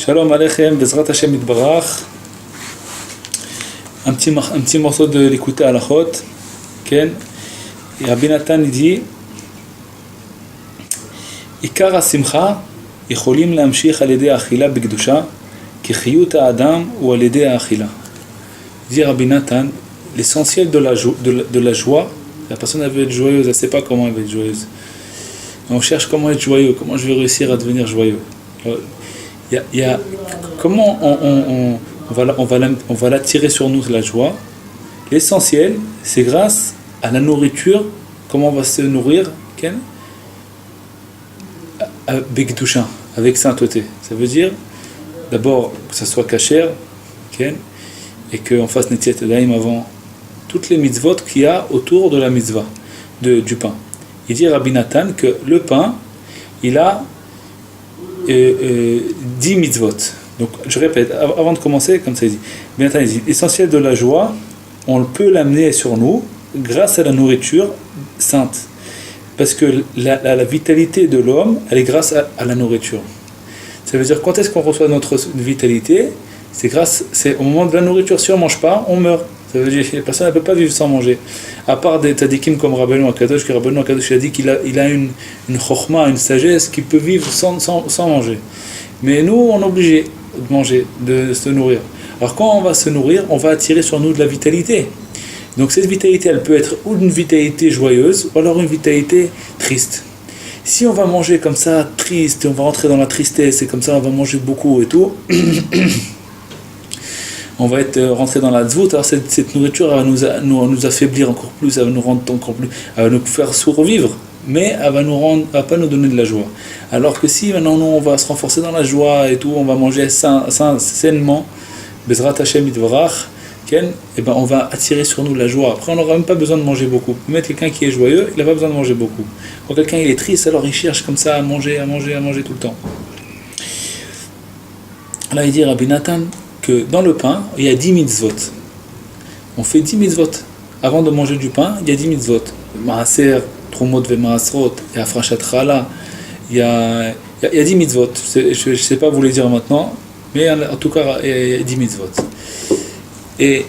Shalom Aleichem, Bezrat Hashem Itbarach. Un petit morceau de l'écouter à la chôte. Ken. Et Rabbi Nathan dit Ikar HaSimcha יכולים להמשיך על ידי האכילה בקדושה כחיות האדם הוא על ידי האכילה. Dit Rabbi Nathan, l'essentiel de la joie, la personne elle veut être joyeuse, elle ne sait pas comment elle veut être joyeuse. On cherche comment être joyeux, comment je vais réussir à devenir joyeux. Comment on va l'attirer sur nous la joie. L'essentiel, c'est grâce à la nourriture, comment on va se nourrir, avec doucha, avec sainteté. Ça veut dire, d'abord, que ça soit kasher, et qu'on fasse netiet daim avant toutes les mitzvot qu'il y a autour de la mitzvah, du pain. Il dit Rabbi Nathan que le pain, il a 10 mitzvot. Donc, je répète, avant de commencer, comme ça il dit, Rabbi Nathan il dit, l'essentiel de la joie, on peut l'amener sur nous grâce à la nourriture sainte. Parce que la vitalité de l'homme, elle est grâce à la nourriture. Ça veut dire, quand est-ce qu'on reçoit notre vitalité? C'est au moment de la nourriture. Si on ne mange pas, on meurt. Ça veut dire que la personne ne peut pas vivre sans manger. À part des tzadikim comme Rabbeinu Akadosh, que Rabbeinu Akadosh a dit qu'il a une chokhma, une sagesse qui peut vivre sans manger. Mais nous, on est obligé de manger, de se nourrir. Alors quand on va se nourrir, on va attirer sur nous de la vitalité. Donc cette vitalité, elle peut être ou une vitalité joyeuse, ou alors une vitalité triste. Si on va manger comme ça, triste, et on va rentrer dans la tristesse, et comme ça on va manger beaucoup et tout, on va être rentré dans la tzvout. Alors cette nourriture elle va nous affaiblir encore plus, elle va nous rendre encore plus, elle va nous faire survivre, mais elle va pas nous donner de la joie. Alors que si maintenant nous, on va se renforcer dans la joie et tout, on va manger sainement, Bezrat Hashem Itvarach, et ben on va attirer sur nous la joie. Après on n'aura même pas besoin de manger beaucoup. Mais quelqu'un qui est joyeux, il n'a pas besoin de manger beaucoup. Quand quelqu'un il est triste, alors il cherche comme ça à manger tout le temps. Là il dit Rabbi Nathan que dans le pain, il y a 10 mitzvot. On fait 10 mitzvot. Avant de manger du pain, il y a 10 mitzvot. Maaser, Trumot ve Maasrot, il y a Frashat Chala, il y a 10 mitzvot. Je ne sais pas vous les dire maintenant, mais en tout cas, il y a 10 mitzvot. Et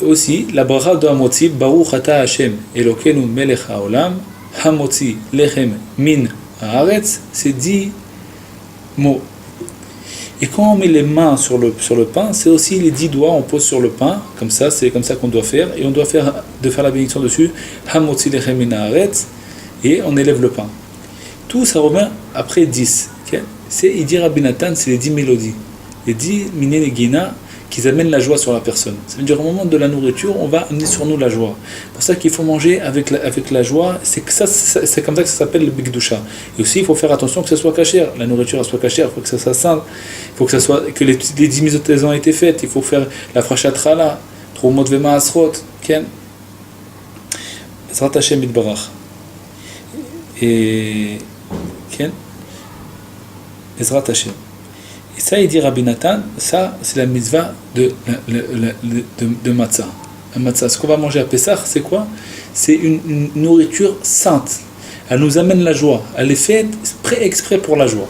aussi, la bracha de Hamotzi, Baruch Ata Hashem, Elokeinu Melech HaOlam, Hamotzi Lechem Min Haaretz, c'est 10 mots. Et quand on met les mains sur le pain, c'est aussi les 10 doigts, on pose sur le pain, comme ça, c'est comme ça qu'on doit faire, et on doit faire la bénédiction dessus, Hamotzi Lechem Min Haaretz, et on élève le pain. Tout ça revient après 10. Il dit Rabbi Nathan, c'est les 10 mélodies. Les 10 miné negina qui amènent la joie sur la personne. Ça veut dire au moment de la nourriture, on va amener sur nous la joie. C'est pour ça qu'il faut manger avec la joie. C'est comme ça que ça s'appelle le bikdusha. Et aussi, il faut faire attention que ça soit cachère. La nourriture soit cachère, il faut que ça soit sain. Il faut que les 10 mitzvot ont été faites. Il faut faire la frashat chala, trumot ve maasrot, ken. Bezrat Hashem Itbarach. Et ken. Bezrat Hashem. Et ça, il dit Rabbi Nathan, ça, c'est la mitzvah de matzah. Un matzah. Ce qu'on va manger à Pessah, c'est quoi? C'est une nourriture sainte. Elle nous amène la joie. Elle est faite exprès pour la joie.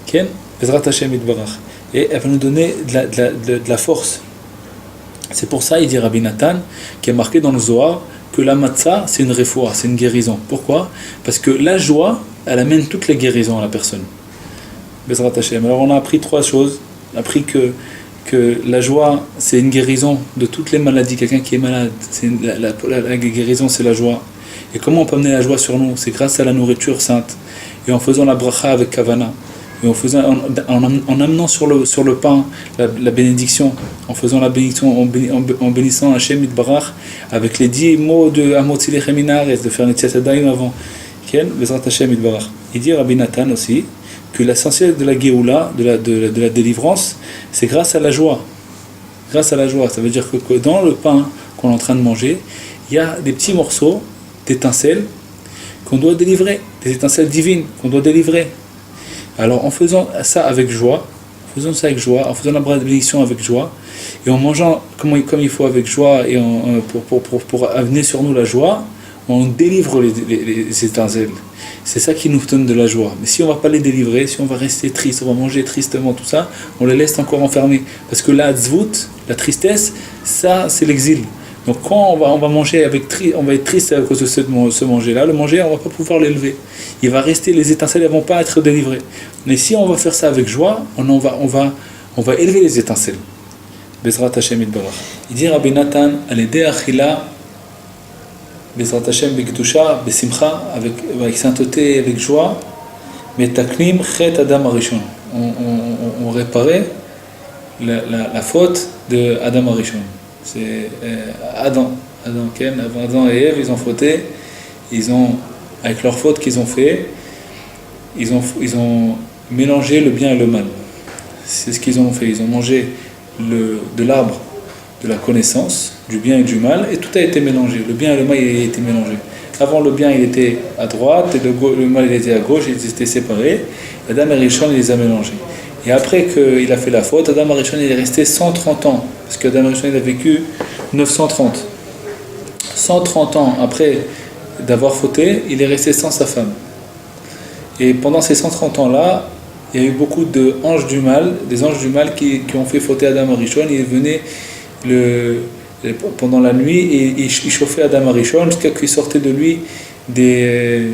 Ken, Bezrat Hashem Itbarach. Et elle va nous donner de la force. C'est pour ça, il dit Rabbi Nathan, qui est marqué dans le Zohar, que la matzah, c'est une refoua, c'est une guérison. Pourquoi? Parce que la joie, elle amène toutes les guérisons à la personne. Bezrat Hashem. Alors on a appris 3 choses. On a appris que la joie, c'est une guérison de toutes les maladies. Quelqu'un qui est malade, la guérison, c'est la joie. Et comment on peut amener la joie sur nous? C'est grâce à la nourriture sainte. Et en faisant la bracha avec kavana. Et en amenant sur le pain la bénédiction. En faisant la bénédiction, en bénissant Hashem Itbarach avec les 10 mots de Hamotzi Lechem Min Haaretz, de faire une netiat daim avant. Bezrat Hashem Itbarach. Il dit Rabbi Nathan aussi que l'essentiel de la Géoula, de la délivrance, c'est grâce à la joie. Grâce à la joie. Ça veut dire que dans le pain qu'on est en train de manger, il y a des petits morceaux d'étincelles qu'on doit délivrer, des étincelles divines qu'on doit délivrer. Alors en faisant ça avec joie, en faisant la bénédiction avec joie, et en mangeant comme il faut avec joie, et pour amener sur nous la joie, on délivre les étincelles. C'est ça qui nous donne de la joie. Mais si on ne va pas les délivrer, si on va rester triste, on va manger tristement, tout ça, on les laisse encore enfermés. Parce que la tzvout, la tristesse, ça c'est l'exil. Donc quand on va manger on va être triste à cause de ce manger-là, le manger, on ne va pas pouvoir l'élever. Il va rester, les étincelles ne vont pas être délivrées. Mais si on va faire ça avec joie, on va élever les étincelles. Bezrat Hashem Yitbarach. Il dit Rabbi Nathan, al-Yedei Achila, Bezrat Hashem Bekdusha, Besimcha, avec sainteté, avec joie, Metaknim Chet Adam Arishon. On réparait la faute de Adam Arishon. C'est Adam, avant Adam et Ève, ils ont fauté, avec leur faute qu'ils ont fait, ils ont mélangé le bien et le mal. C'est ce qu'ils ont fait. Ils ont mangé de l'arbre de la connaissance, du bien et du mal, et tout a été mélangé. Le bien et le mal, il a été mélangé. Avant, le bien, il était à droite, et le mal, il était à gauche, ils étaient séparés. Adam et Rishon, il les a mélangés. Et après qu'il a fait la faute, Adam Arishon, il est resté 130 ans. Parce qu'Adam Arishon, il a vécu 930. 130 ans après d'avoir fauté, il est resté sans sa femme. Et pendant ces 130 ans-là, il y a eu beaucoup d'anges du mal, des anges du mal qui ont fait fauter Adam Arishon. Ils venaient pendant la nuit et ils chauffaient Adam Arishon jusqu'à qu'il sortait de lui des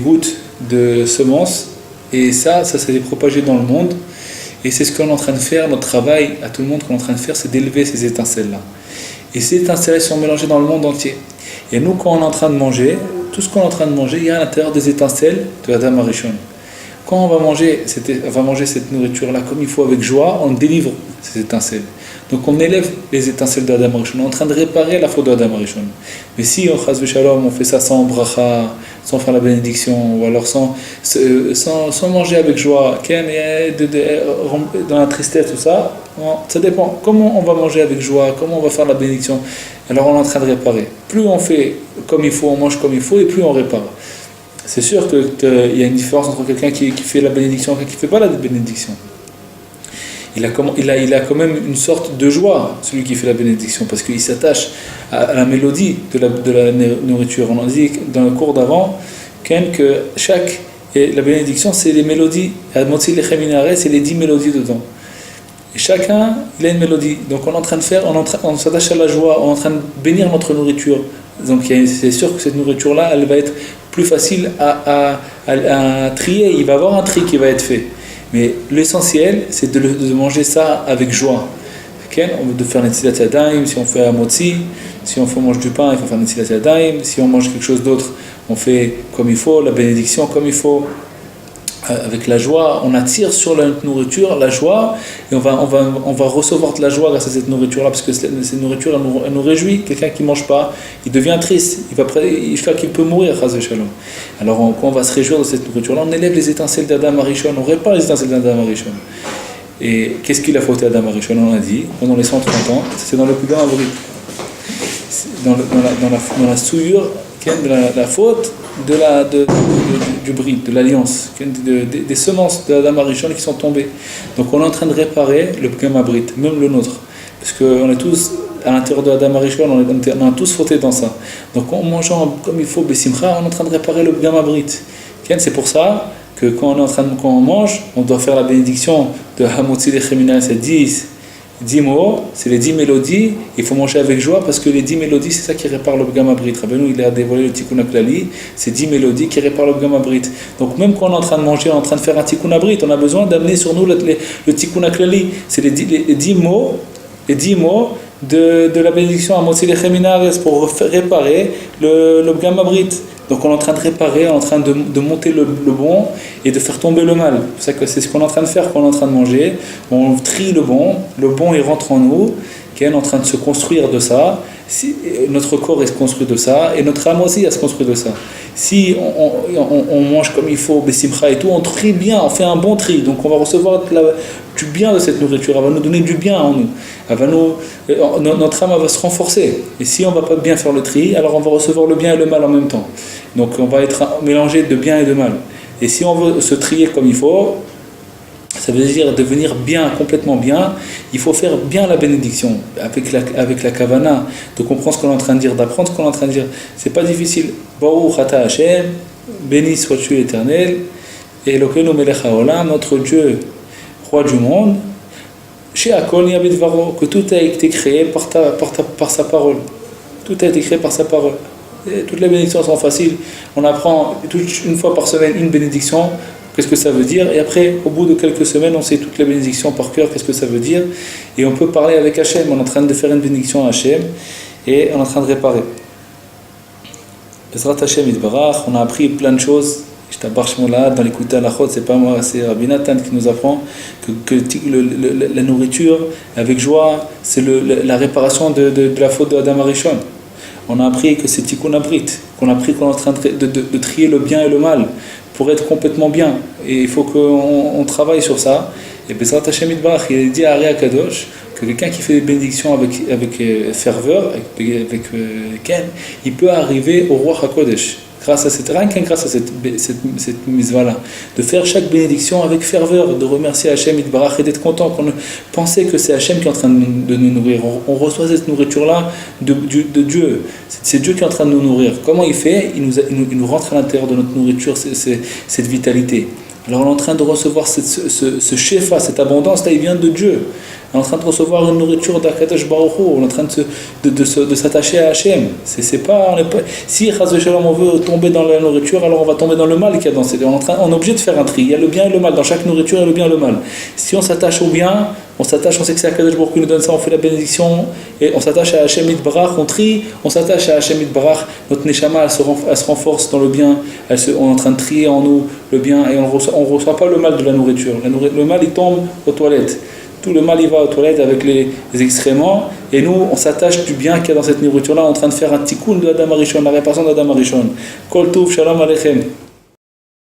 gouttes de semences. Et ça s'est propagé dans le monde. Et c'est ce qu'on est en train de faire, notre travail à tout le monde qu'on est en train de faire, c'est d'élever ces étincelles-là. Et ces étincelles sont mélangées dans le monde entier. Et nous, quand on est en train de manger, tout ce qu'on est en train de manger, il y a à l'intérieur des étincelles de Adam Arishon. Quand on va manger cette nourriture-là comme il faut avec joie, on délivre ces étincelles. Donc on élève les étincelles d'Adam Arishon. On est en train de réparer la faute d'Adam Arishon. Mais si on fait ça sans bracha, sans faire la bénédiction, ou alors sans manger avec joie, dans la tristesse, tout ça, ça dépend. Comment on va manger avec joie, comment on va faire la bénédiction, alors on est en train de réparer. Plus on fait comme il faut, on mange comme il faut, et plus on répare. C'est sûr qu'il y a une différence entre quelqu'un qui fait la bénédiction et quelqu'un qui ne fait pas la bénédiction. Il a quand même une sorte de joie, celui qui fait la bénédiction, parce qu'il s'attache à la mélodie de la nourriture. On a dit dans le cours d'avant que la bénédiction, c'est les mélodies. C'est les 10 mélodies dedans. Et chacun, il a une mélodie. Donc on est en train de faire, on s'attache à la joie, on est en train de bénir notre nourriture. Donc c'est sûr que cette nourriture-là, elle va être plus facile à trier. Il va y avoir un tri qui va être fait. Mais l'essentiel, c'est de manger ça avec joie. De faire Netzilat Yadayim, si on fait un motzi, si on mange du pain, il faut faire Netzilat Yadayim, si on mange quelque chose d'autre, on fait comme il faut, la bénédiction comme il faut, avec la joie, on attire sur la nourriture la joie, et on va recevoir de la joie grâce à cette nourriture-là, parce que cette nourriture, elle nous réjouit. Quelqu'un qui ne mange pas, il devient triste, il peut mourir, alors quand on va se réjouir de cette nourriture-là, on élève les étincelles d'Adam Arishon, on répare les étincelles d'Adam Arishon. Et qu'est-ce qu'il a fauté à Adam Arishon? On a dit, pendant les 130 ans, c'est dans le Pugam Abrit, dans la souillure, de la faute du brit, de l'alliance, des semences d'Adam Arishon qui sont tombées. Donc on est en train de réparer le Pugam Abrit, même le nôtre, parce qu'on est tous à l'intérieur de Adam Arishon, on a tous fauté dans ça. Donc en mangeant comme il faut Besimcha, on est en train de réparer le Pugam Abrit. C'est pour ça que quand on mange, on doit faire la bénédiction de Hamotzi Lechemina, c'est 10 mots, c'est les 10 mélodies, il faut manger avec joie parce que les 10 mélodies, c'est ça qui répare le Pugam Abrit. Rabbeinu, il a dévoilé le Tikkun HaKlali, c'est 10 mélodies qui réparent le Pugam Abrit. Donc même quand on est en train de manger, on est en train de faire un Tikkun Abrit, on a besoin d'amener sur nous le Tikkun HaKlali. C'est les 10 mots de la bénédiction à Hamotzi Lechemina pour réparer le Pugam Abrit. Donc on est en train de réparer, on est en train de monter le bon et de faire tomber le mal. C'est ce qu'on est en train de faire quand on est en train de manger. On trie le bon il rentre en nous, on est en train de se construire de ça. Notre corps est construit de ça et notre âme aussi se construit de ça. Si on mange comme il faut, Besimcha et tout, on trie bien, on fait un bon tri. Donc on va recevoir du bien de cette nourriture, elle va nous donner du bien en nous. Notre âme va se renforcer. Et si on ne va pas bien faire le tri, alors on va recevoir le bien et le mal en même temps. Donc on va être mélangé de bien et de mal. Et si on veut se trier comme il faut, Ça veut dire devenir bien, complètement bien. Il faut faire bien la bénédiction avec la kavana, de comprendre ce qu'on est en train de dire, d'apprendre ce qu'on est en train de dire. C'est pas difficile. Baruch ata Hashem, béni sois-tu l'Éternel, et Elokeinu melech haolam, notre Dieu, roi du monde, chez Akol Niyabit Varo, que tout a été créé par sa parole. Tout a été créé par sa parole. Et toutes les bénédictions sont faciles. On apprend une fois par semaine une bénédiction. Qu'est-ce que ça veut dire? Et après, au bout de quelques semaines, on sait toutes les bénédictions par cœur, qu'est-ce que ça veut dire. Et on peut parler avec Hachem, on est en train de faire une bénédiction à Hachem, et on est en train de réparer. Bezrat Hachem Yitbarach, on a appris plein de choses. Dans l'écoute à la chod, c'est pas moi, c'est Rabbi Nathan qui nous apprend que la nourriture avec joie, c'est la réparation de la faute de Adam Arishon. On a appris que c'est Tikkun Abrit, qu'on a appris qu'on est en train de trier le bien et le mal pour être complètement bien. Et il faut qu'on travaille sur ça. Et Bezrat Hashem Yitbarach, il dit à Ari Akadosh que quelqu'un qui fait des bénédictions avec ferveur, avec Ken, il peut arriver au roi HaKodesh. Rien qu'un grâce à cette mitzvah-là, de faire chaque bénédiction avec ferveur, de remercier Hachem Yitbarach et d'être content, qu'on pensait que c'est Hachem qui est en train de nous nourrir. On reçoit cette nourriture-là de Dieu. C'est Dieu qui est en train de nous nourrir. Comment il fait? Il nous rentre à l'intérieur de notre nourriture cette vitalité. Alors on est en train de recevoir ce shefa, cette abondance-là, il vient de Dieu. On est en train de recevoir une nourriture d'Akadosh Baruch Hu, on est en train de s'attacher à Hachem. Si Chas v'Shalom on veut tomber dans la nourriture, alors on va tomber dans le mal qu'il y a dans cette. On est obligé de faire un tri. Il y a le bien et le mal. Dans chaque nourriture, il y a le bien et le mal. Si on s'attache au bien, on sait que c'est Akadosh Baruch Hu qui nous donne ça, on fait la bénédiction, et on s'attache à Hachem Yitbarach, on trie, on s'attache à Hachem Yitbarach, notre neshama elle se renforce dans le bien, on est en train de trier en nous le bien, et on reçoit pas le mal de la nourriture. Le mal il tombe aux toilettes. Tout le mal il va aux toilettes avec les excréments, et nous on s'attache du bien qu'il y a dans cette nourriture là, en train de faire un tikkun de Adam Arishon, la réparation d'Adam Arishon. Kol Tov, Shalom Aleichem.